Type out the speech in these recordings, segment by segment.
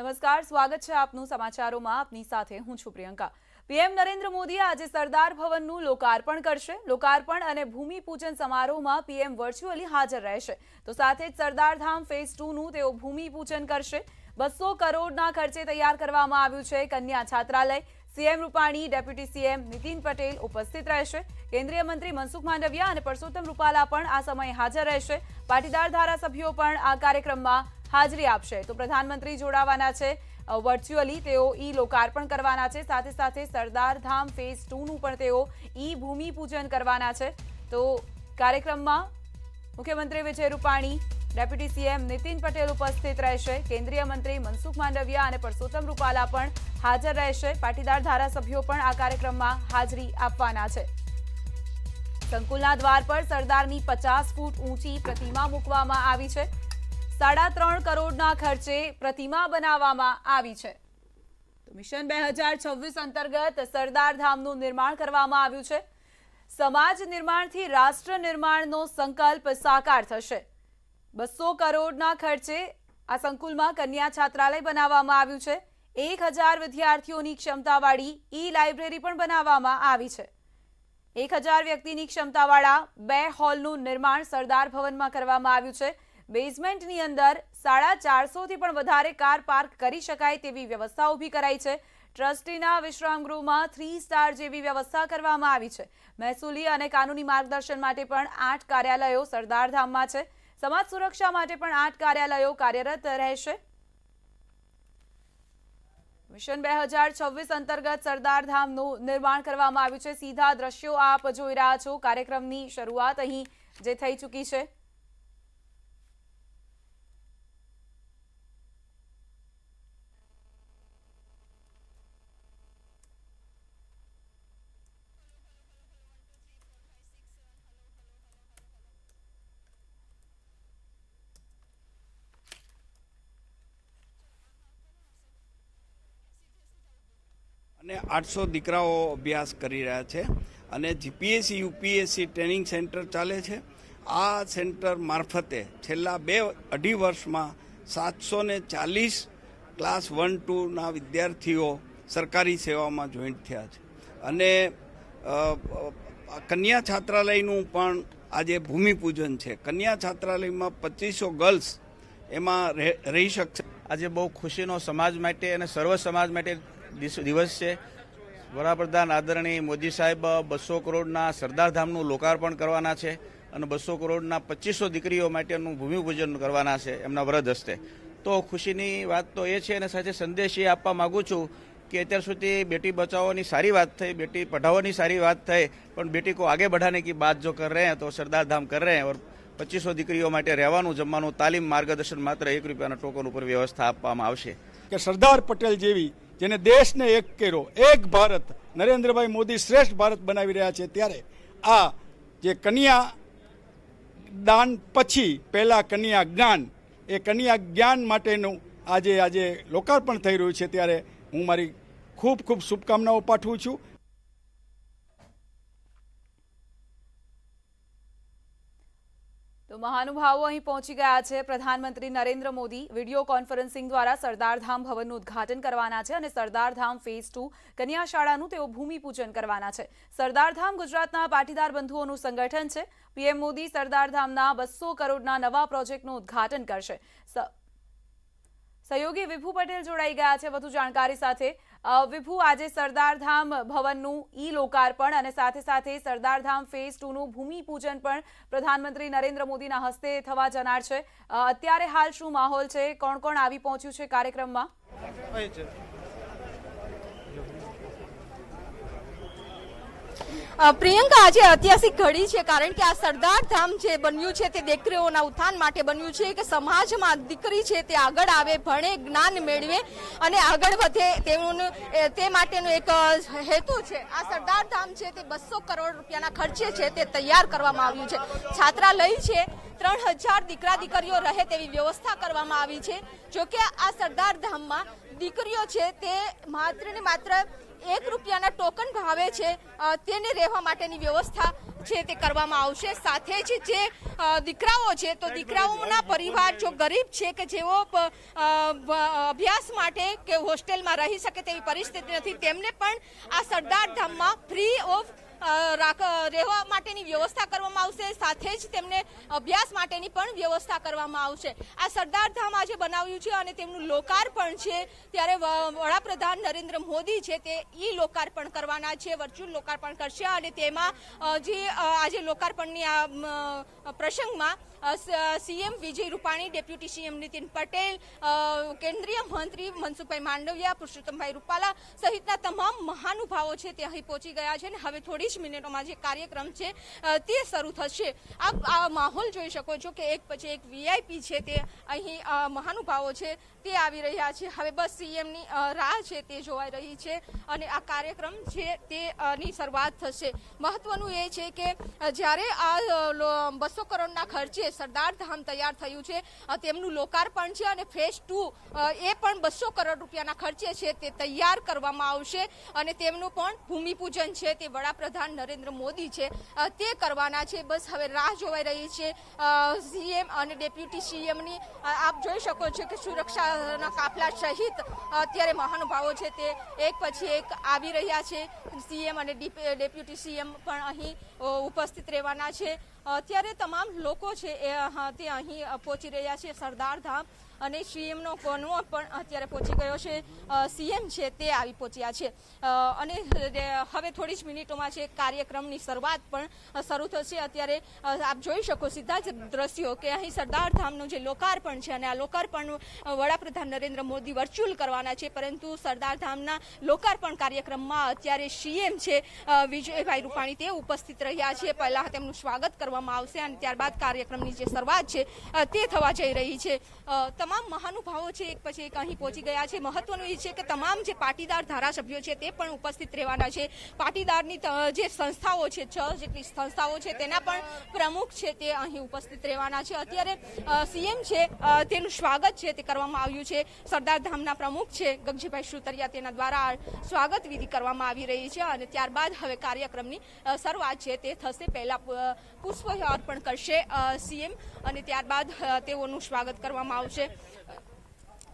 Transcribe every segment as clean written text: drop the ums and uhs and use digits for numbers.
નમસ્કાર, સ્વાગત છે આપનું સમાચારોમાં। આપની સાથે હું છું પ્રિયંકા। પીએમ નરેન્દ્ર મોદી આજે સરદાર ભવનનું લોકાર્પણ કરશે। લોકાર્પણ અને ભૂમિપૂજન સમારોહમાં પીએમ વર્ચ્યુઅલી હાજર રહેશે, તો સાથે જ સરદારધામ ફેઝ 2 નું તેઓ ભૂમિપૂજન કરશે। 200 કરોડના ખર્ચે તૈયાર કરવામાં આવ્યું છે કન્યા છાત્રાલય। CM Rupani, deputy CM Nitin Patel ઉપસ્થિત રહેશે। કેન્દ્રીય મંત્રી મનસુખ માંડવિયા અને પરસોત્તમ રૂપાલા પણ આ સમયે હાજર રહેશે। પાટીદાર ધારાસભ્યો પણ આ કાર્યક્રમમાં હાજરી આપશે। તો પ્રધાનમંત્રી જોડાવાના છે વર્ચ્યુઅલી, તેઓ ઈ લોકાર્પણ કરવાના છે, સાથે સાથે સરદારધામ ફેઝ 2 નું પણ તેઓ ઈ ભૂમિપૂજન કરવાના છે। તો કાર્યક્રમમાં મુખ્યમંત્રી વિજય રૂપાણી, ડેપ્યુટી સીએમ નીતિન પટેલ ઉપસ્થિત રહેશે। કેન્દ્રીય મંત્રી મનસુખ માંડવિયા અને પરસોત્તમ રૂપાલા પણ હાજર રહેશે। પાટીદાર ધારાસભ્યો પણ આ કાર્યક્રમમાં હાજરી આપવાના છે। સંકુલના દ્વાર પર સરદારની 50 ફૂટ ઊંચી પ્રતિમા મૂકવામાં આવી છે। 3.5 કરોડના ખર્ચે પ્રતિમા બનાવવામાં આવી છે। મિશન 2026 અંતર્ગત સરદારધામનું નિર્માણ કરવામાં આવ્યું છે। સમાજ નિર્માણથી રાષ્ટ્ર નિર્માણનો સંકલ્પ સાકાર થશે। 200 કરોડના ખર્ચે આ સંકુલમાં કન્યા છાત્રાલય બનાવવામાં આવ્યું છે। 1000 વિદ્યાર્થીઓની ક્ષમતાવાળી ઈ લાઇબ્રેરી પણ બનાવવામાં આવી છે। 1000 વ્યક્તિની ક્ષમતાવાળા 2 હોલનું નિર્માણ સરદાર ભવનમાં કરવામાં આવ્યું છે। બેઝમેન્ટની અંદર 450 થી પણ વધારે કાર પાર્ક કરી શકાય તેવી વ્યવસ્થા ઊભી કરાઈ છે। ટ્રસ્ટીના વિશ્રામગૃહમાં 3 સ્ટાર જેવી વ્યવસ્થા કરવામાં આવી છે। મહેસૂલી અને કાનૂની માર્ગદર્શન માટે પણ 8 કાર્યાલયો સરદારધામમાં છે। સમાજ સુરક્ષા માટે પણ 8 કાર્યાલયો કાર્યરત રહેશે। મિશન 2026 અંતર્ગત સરદારધામનું નિર્માણ કરવામાં આવ્યું છે। સીધા દ્રશ્યો આપ જોઈ રહ્યા છો। કાર્યક્રમની શરૂઆત અહીં જે થઈ ચૂકી છે। અને 800 દીકરાઓ અભ્યાસ કરી રહ્યા છે અને જીપીએસસી યુપીએસસી ટ્રેનિંગ સેન્ટર ચાલે છે। આ સેન્ટર મારફતે છેલ્લા 2-2.5 વર્ષમાં 740 ક્લાસ 1-2ના વિદ્યાર્થીઓ સરકારી સેવામાં જોઈન્ટ થયા છે અને કન્યા છાત્રાલયનું પણ આજે ભૂમિપૂજન છે। કન્યા છાત્રાલયમાં 2500 ગર્લ્સ એમાં રહી શકશે। આજે બહુ ખુશીનો સમાજ માટે અને સર્વ સમાજ માટે દિવસ છે। વડાપ્રધાન આદરણીય મોદી સાહેબ 200 કરોડના સરદારધામનું લોકાર્પણ કરવાના છે અને 200 કરોડના 2500 દીકરીઓ માટેનું ભૂમિપૂજન કરવાના છે એમના વરદ હસ્તે। તો ખુશીની વાત તો એ છે અને સાથે સંદેશ એ આપવા માગું છું કે અત્યાર સુધી બેટી બચાવોની સારી વાત થઈ, બેટી પઢાઓની સારી વાત થઈ, પણ બેટી કો આગે बढ़ाने की बात जो कर रहे हैं तो सरदारधाम कर रहे हैं और 2500 દીકરીઓ માટે રહેવાનું, જમવાનું, તાલીમ, માર્ગદર્શન માત્ર 1 રૂપિયાના ટોકન ઉપર વ્યવસ્થા આપવામાં આવશે। કે સરદાર પટેલ જેવી જેને દેશને એક કર્યો, એક ભારત, નરેન્દ્રભાઈ મોદી શ્રેષ્ઠ ભારત બનાવી રહ્યા છે, ત્યારે આ જે કન્યા દાન પછી પહેલા કન્યા જ્ઞાન, એ કન્યા જ્ઞાન માટેનું આજે લોકાર્પણ થઈ રહ્યું છે, ત્યારે હું મારી ખૂબ ખૂબ શુભકામનાઓ પાઠવું છું। તો મહાનુભાવો અહીં પહોંચી ગયા છે। પ્રધાનમંત્રી નરેન્દ્ર મોદી વિડીયો કોન્ફરન્સિંગ દ્વારા સરદારધામ ભવનનું ઉદ્ઘાટન કરવાના છે અને સરદારધામ ફેઝ 2 કન્યા શાળાનું તેઓ ભૂમિપૂજન કરવાના છે। સરદારધામ ગુજરાતના પાટીદાર બંધુઓનું સંગઠન છે। પીએમ મોદી સરદારધામના 200 કરોડના નવા પ્રોજેક્ટનું ઉદ્ઘાટન કરશે। સહયોગી વિભુ પટેલ જોડાઈ ગયા છે વધુ જાણકારી સાથે। વિભુ, આજે સરદારધામ ભવનનું ઈ લોકાર્પણ અને સાથે સાથે સરદારધામ ફેઝ 2 નું ભૂમિપૂજન પણ પ્રધાનમંત્રી નરેન્દ્ર મોદીના હસ્તે થવા જનાર છે। અત્યારે હાલ શું માહોલ છે? કોણ કોણ આવી પહોંચ્યું છે કાર્યક્રમમાં? પ્રિયંકા, આજે ઐતિહાસિક ઘડી છે, કારણ કે આ સરદારધામ જે બન્યું છે તે દીકરીઓના ઉત્થાન માટે બન્યું છે કે સમાજમાં દીકરી છે તે આગળ આવે, ભણે, જ્ઞાન મેળવે અને આગળ વધે, તે માટેનો એક હેતુ છે। આ સરદારધામ છે તે 200 કરોડ રૂપિયાના ખર્ચે છે તે તૈયાર કરવામાં આવ્યું છે। છાત્રાલય છે, 3000 દીકરા દીકરીઓ રહે તેવી વ્યવસ્થા કરવામાં આવી છે। જોકે આ સરદારધામમાં દીકરીઓ છે તે માત્ર ને માત્ર 1 રૂપિયાના ટોકન ભાવે છે તેને રહેવા માટેની વ્યવસ્થા છે તે કરવામાં આવશે. સાથે જ જે દીકરાઓ છે તો દીકરાઓના પરિવાર જો ગરીબ છે કે જેઓ અભ્યાસ માટે કે હોસ્ટેલમાં રહી શકે તેવી પરિસ્થિતિ નથી, તેમને પણ આ સરદાર ધામમાં ફ્રી ઓફ રહેવા માટેની વ્યવસ્થા કરવામાં આવશે. સાથે જ તેમને અભ્યાસ માટેની પણ વ્યવસ્થા કરવામાં આવશે. આ સરદાર ધામ આજે બનાવ્યું છે અને તેમનું લોકાર્પણ છે ત્યારે વડાપ્રધાન નરેન્દ્ર મોદી છે તે લોકાર્પણ કરવાના છે, વર્ચ્યુઅલ લોકાર્પણ કરશે અને તેમાં જે આજે લોકાર્પણની આ પ્રસંગમાં CM Vijay Rupani, deputy CM Nitin Patel, કેન્દ્રીય મંત્રી મનસુખભાઈ માંડવિયા, પુરુષોત્તમભાઈ રૂપાલા સહિતના તમામ મહાનુભાવો છે તે અહીં પહોંચી ગયા છે અને હવે થોડી જ મિનિટોમાં જે કાર્યક્રમ છે તે શરૂ થશે. આપ આ માહોલ જોઈ શકો છો કે એક પછી એક વીઆઈપી છે તે અહીં મહાનુભાવો છે તે આવી રહ્યા છે. હવે બસ સીએમની રાહ છે તે જોવાઈ રહી છે અને આ કાર્યક્રમ છે તેની શરૂઆત થશે. મહત્વનું એ છે કે જ્યારે આ 200 કરોડના ખર્ચે સરદાર ધામ તૈયાર થયું છે તેમનું લોકાર્પણ છે અને ફેઝ 2 એ પણ 200 કરોડ રૂપિયાના ખર્ચે છે તે તૈયાર કરવામાં આવશે અને તેમનું પણ ભૂમિપૂજન છે તે વડાપ્રધાન નરેન્દ્ર મોદી છે તે કરવાના છે. બસ હવે રાહ જોવાઈ રહી છે સીએમ અને ડેપ્યુટી સીએમની. આપ જોઈ શકો છો કે સુરક્ષાના કાફલા સહિત અત્યારે મહાનુભાવો છે તે એક પછી એક આવી રહ્યા છે. સીએમ અને ડેપ્યુટી સીએમ પણ અહીં ઉપસ્થિત રહેવાના છે. અત્યારે તમામ લોકો છે તે અહીં પહોંચી રહ્યા છે સરદાર ધામ અને સીએમનો કોન્વો પણ અત્યારે પહોંચી ગયો છે. સીએમ છે તે આવી પહોંચ્યા છે અને હવે થોડી જ મિનિટોમાં છે કાર્યક્રમની શરૂઆત પણ શરૂ થશે. અત્યારે આપ જોઈ શકો સીધા જ દ્રશ્યો કે અહીં સરદાર ધામનું જે લોકાર્પણ છે અને આ લોકાર્પણ વડાપ્રધાન નરેન્દ્ર મોદી વર્ચ્યુઅલ કરવાના છે, પરંતુ સરદાર ધામના લોકાર્પણ કાર્યક્રમમાં અત્યારે સીએમ છે વિજયભાઈ રૂપાણી તે ઉપસ્થિત રહ્યા છે. પહેલા તેમનું સ્વાગત કરવામાં આવશે અને ત્યારબાદ કાર્યક્રમની જે શરૂઆત છે તે થવા જઈ રહી છે. તમામ મહાનુભાવો છે એક પછી એક અહીં પહોંચી ગયા છે. મહત્વનું એ છે કે તમામ જે પાટીદાર ધારાસભ્યો છે તે પણ ઉપસ્થિત રહેવાના છે. પાટીદારની જે સંસ્થાઓ છે 6 જેટલી સંસ્થાઓ છે તેના પણ પ્રમુખ છે તે અહીં ઉપસ્થિત રહેવાના છે. અત્યારે સીએમ છે તેનું સ્વાગત છે તે કરવામાં આવ્યું છે. સરદાર ધામના પ્રમુખ છે ગગજીભાઈ સુતરિયા તેના દ્વારા સ્વાગત વિધિ કરવામાં આવી રહી છે અને ત્યારબાદ હવે કાર્યક્રમની શરૂઆત છે તે થશે. પહેલા પુષ્પ અર્પણ કરશે સીએમ અને ત્યારબાદ તેઓનું સ્વાગત કરવામાં આવશે.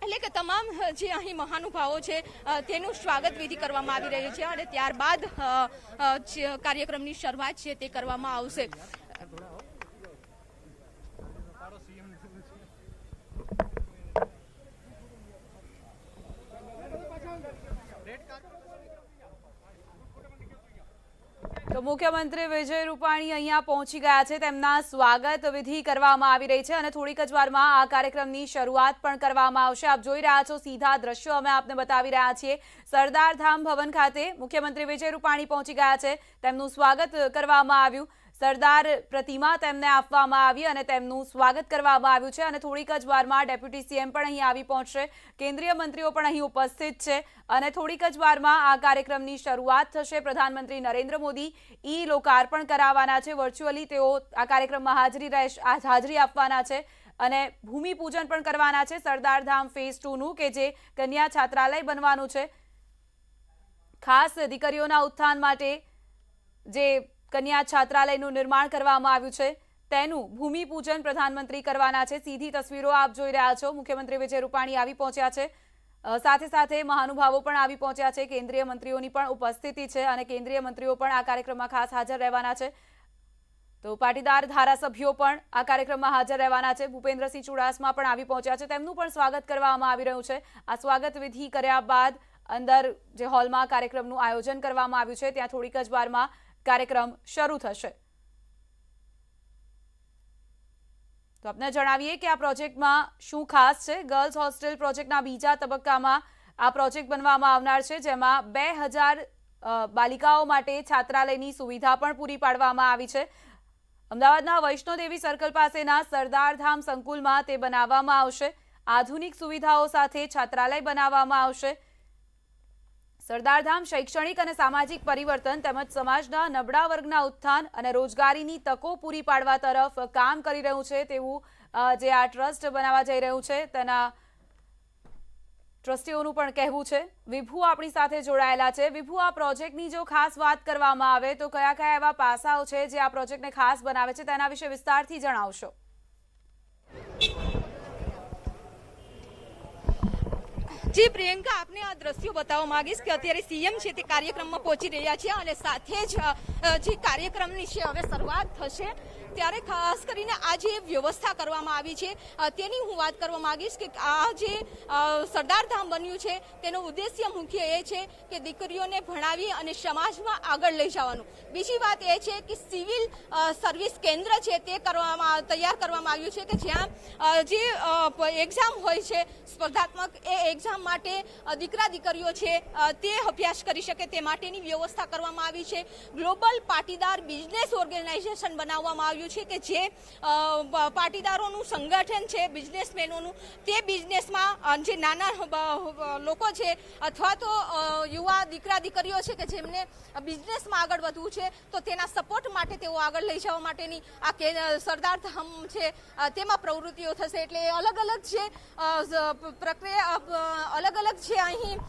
એટલે કે તમામ જે અહીં મહાનુભાવો છે તેનું સ્વાગત વિધિ કરવામાં આવી રહી છે અને ત્યારબાદ કાર્યક્રમની શરૂઆત છે તે કરવામાં આવશે. તો મુખ્યમંત્રી વિજય રૂપાણી અહીંયા પહોંચી ગયા છે. તેમના સ્વાગત વિધિ કરવામાં આવી રહી છે અને થોડીક જ વારમાં આ કાર્યક્રમની શરૂઆત પણ કરવામાં આવશે. આપ જોઈ રહ્યા છો સીધા દ્રશ્યો અમે આપને બતાવી રહ્યા છીએ. સરદાર ધામ ભવન ખાતે મુખ્યમંત્રી વિજય રૂપાણી પહોંચી ગયા છે. તેમનું સ્વાગત કરવામાં આવ્યું. સરદાર પ્રતિમા તેમને આપવામાં આવી અને તેમનું સ્વાગત કરવામાં આવ્યું છે અને થોડીક જ વારમાં ડેપ્યુટી સીએમ પણ અહીં આવી પહોંચશે. કેન્દ્રીય મંત્રીઓ પણ અહીં ઉપસ્થિત છે અને થોડીક જ વારમાં આ કાર્યક્રમની શરૂઆત થશે. પ્રધાનમંત્રી નરેન્દ્ર મોદી લોકાર્પણ કરાવવાના છે. વર્ચ્યુઅલી તેઓ આ કાર્યક્રમમાં હાજરી આપવાના છે અને ભૂમિપૂજન પણ કરવાના છે સરદાર ધામ ફેઝ 2નું કે જે કન્યા છાત્રાલય બનવાનું છે. ખાસ દીકરીઓના ઉત્થાન માટે જે કન્યા છાત્રાલયનું નિર્માણ કરવામાં આવ્યું છે તેનું ભૂમિપૂજન પ્રધાનમંત્રી કરવાના છે. સીધી તસવીરો આપ જોઈ રહ્યા છો. મુખ્યમંત્રી વિજય રૂપાણી આવી પહોંચ્યા છે. સાથે સાથે મહાનુભાવો પણ આવી પહોંચ્યા છે. કેન્દ્રીય મંત્રીઓની પણ ઉપસ્થિતિ છે અને કેન્દ્રીય મંત્રીઓ પણ આ કાર્યક્રમમાં ખાસ હાજર રહેવાના છે. તો પાટીદાર ધારાસભ્યો પણ આ કાર્યક્રમમાં હાજર રહેવાના છે. ભૂપેન્દ્રસિંહ ચુડાસમા પણ આવી પહોંચ્યા છે. તેમનું પણ સ્વાગત કરવામાં આવી રહ્યું છે. આ સ્વાગત વિધિ કર્યા બાદ અંદર જે હોલમાં કાર્યક્રમનું આયોજન કરવામાં આવ્યું છે ત્યાં થોડીક જ વારમાં કાર્યક્રમ શરૂ થશે. તો આપને જણાવીએ કે આ પ્રોજેક્ટમાં શું ખાસ છે. ગર્લ્સ હોસ્ટેલ પ્રોજેક્ટના બીજા તબક્કામાં આ પ્રોજેક્ટ બનવામાં આવનાર છે જેમાં 2000 બાલિકાઓ માટે છાત્રાલયની સુવિધા પણ પૂરી પાડવામાં આવી છે. અમદાવાદના વૈષ્ણોદેવી સર્કલ પાસેના સરદાર ધામ સંકુલમાં તે બનાવવામાં આવશે. આધુનિક સુવિધાઓ સાથે છાત્રાલય બનાવવામાં આવશે. સરદાર ધામ શૈક્ષણિક અને સામાજિક પરિવર્તન તેમજ સમાજના નબળા વર્ગના ઉત્થાન અને રોજગારીની તકો પૂરી પાડવા તરફ કામ કરી રહ્યું છે તેવું જે આ ટ્રસ્ટ બનાવવા જઈ રહ્યું છે તેના ટ્રસ્ટીઓનું પણ કહેવું છે. વિભુ આપણી સાથે જોડાયેલા છે. વિભુ, આ પ્રોજેક્ટની જો ખાસ વાત કરવામાં આવે તો કયા કયા એવા પાસાઓ છે જે આ પ્રોજેક્ટને ખાસ બનાવે છે, તેના વિશે વિસ્તારથી જણાવશો. જી પ્રિયંકા, આપને આ દ્રશ્યો બતાવવા માંગીશ કે અત્યારે સીએમ છે તે કાર્યક્રમમાં પહોંચી રહ્યા છે અને સાથે જ જે કાર્યક્રમની છે હવે શરૂઆત થશે, ત્યારે ખાસ કરીને આ જે વ્યવસ્થા કરવામાં આવી છે તેની હું વાત કરવા માંગીશ કે આ જે સરદાર ધામ બન્યું છે તેનો ઉદ્દેશ્ય મુખ્ય એ છે કે દીકરીઓને ભણાવી અને સમાજમાં આગળ લઈ જવાનું. બીજી વાત એ છે કે સિવિલ સર્વિસ કેન્દ્ર છે તે તૈયાર કરવામાં આવ્યું છે કે જ્યાં જે એક્ઝામ હોય છે સ્પર્ધાત્મક, એ એક્ઝામ માટે દીકરા દીકરીઓ છે તે અભ્યાસ કરી શકે તે માટેની વ્યવસ્થા કરવામાં આવી છે. ગ્લોબલ પાટીદાર બિઝનેસ ઓર્ગેનાઇઝેશન બનાવવામાં આવ્યું છે કે જે પાટીદારોનું સંગઠન છે બિઝનેસમેનોનું, તે બિઝનેસમાં જે નાના લોકો છે અથવા તો યુવા દીકરા દીકરીઓ છે કે જેમને બિઝનેસમાં આગળ વધવું છે તો તેના સપોર્ટ માટે તેઓ આગળ લઈ જવા માટેની આ સરદાર ધામ છે તેમાં પ્રવૃત્તિઓ થશે. એટલે અલગ અલગ જે પ્રક્રિયા અલગ અલગ છે અહીં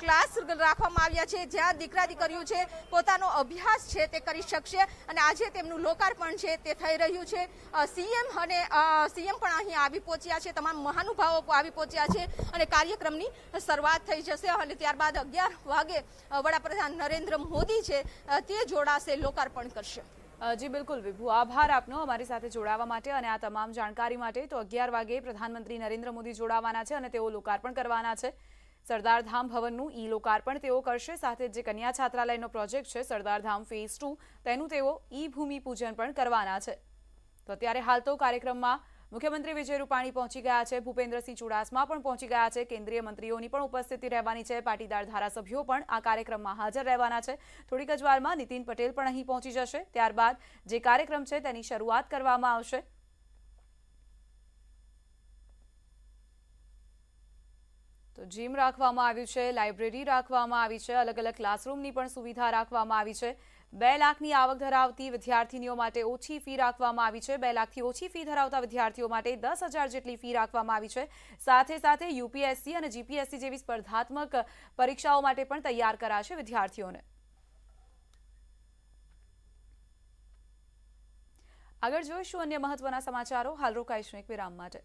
ક્લાસ રાખવામાં આવ્યા છે જ્યાં દીકરા દીકરીઓ છે પોતાનો અભ્યાસ છે તે કરી શકશે અને આજે તેમનું લોકાર્પણ છે તે થઈ રહ્યું છે. સીએમ પણ અહીં આવી પહોંચ્યા છે, તમામ મહાનુભાવો આવી પહોંચ્યા છે અને કાર્યક્રમની શરૂઆત થઈ જશે અને ત્યારબાદ 11 વાગે વડાપ્રધાન નરેન્દ્ર મોદી છે તે જોડાશે, લોકાર્પણ કરશે. જી બિલકુલ વિભુ, આભાર આપનો અમારી સાથે જોડાવા માટે અને આ તમામ જાણકારી માટે. તો 11 વાગે પ્રધાનમંત્રી નરેન્દ્ર મોદી જોડાવાના છે અને તેઓ લોકાર્પણ કરવાના છે. સરદાર ધામ ભવનનું લોકાર્પણ તેઓ કરશે. સાથે જે કન્યા છાત્રાલયનો પ્રોજેક્ટ છે સરદાર ધામ ફેઝ 2, તેનું તેઓ ભૂમિ પૂજન પણ કરવાના છે. તો અત્યારે હાલ તો કાર્યક્રમમાં મુખ્યમંત્રી વિજય રૂપાણી પહોંચી ગયા છે, ભૂપેન્દ્રસિંહ ચુડાસમા પણ પહોંચી ગયા છે, કેન્દ્રીય મંત્રીઓની પણ ઉપસ્થિતિ રહેવાની છે, પાટીદાર ધારાસભ્યો પણ આ કાર્યક્રમમાં હાજર રહેવાના છે. થોડીક જ વારમાં નીતિન પટેલ પણ અહીં પહોંચી જશે. ત્યારબાદ જે કાર્યક્રમ છે તેની શરૂઆત કરવામાં આવશે. તો જીમ રાખવામાં આવ્યું છે, લાઇબ્રેરી રાખવામાં આવી છે, અલગ અલગ ક્લાસરૂમની પણ સુવિધા રાખવામાં આવી છે. 2 લાખની આવક ધરાવતી વિદ્યાર્થીનીઓ માટે ઓછી ફી રાખવામાં આવી છે. 2 લાખથી ઓછી ફી ધરાવતા વિદ્યાર્થીઓ માટે 10,000 જેટલી ફી રાખવામાં આવી છે. સાથે સાથે યુપીએસસી અને જીપીએસસી જેવી સ્પર્ધાત્મક પરીક્ષાઓ માટે પણ તૈયાર કરાશે વિદ્યાર્થીઓને. આગળ જોઈશું અન્ય મહત્વના સમાચારો. હાલ રોકાઈશું એક વિરામ માટે.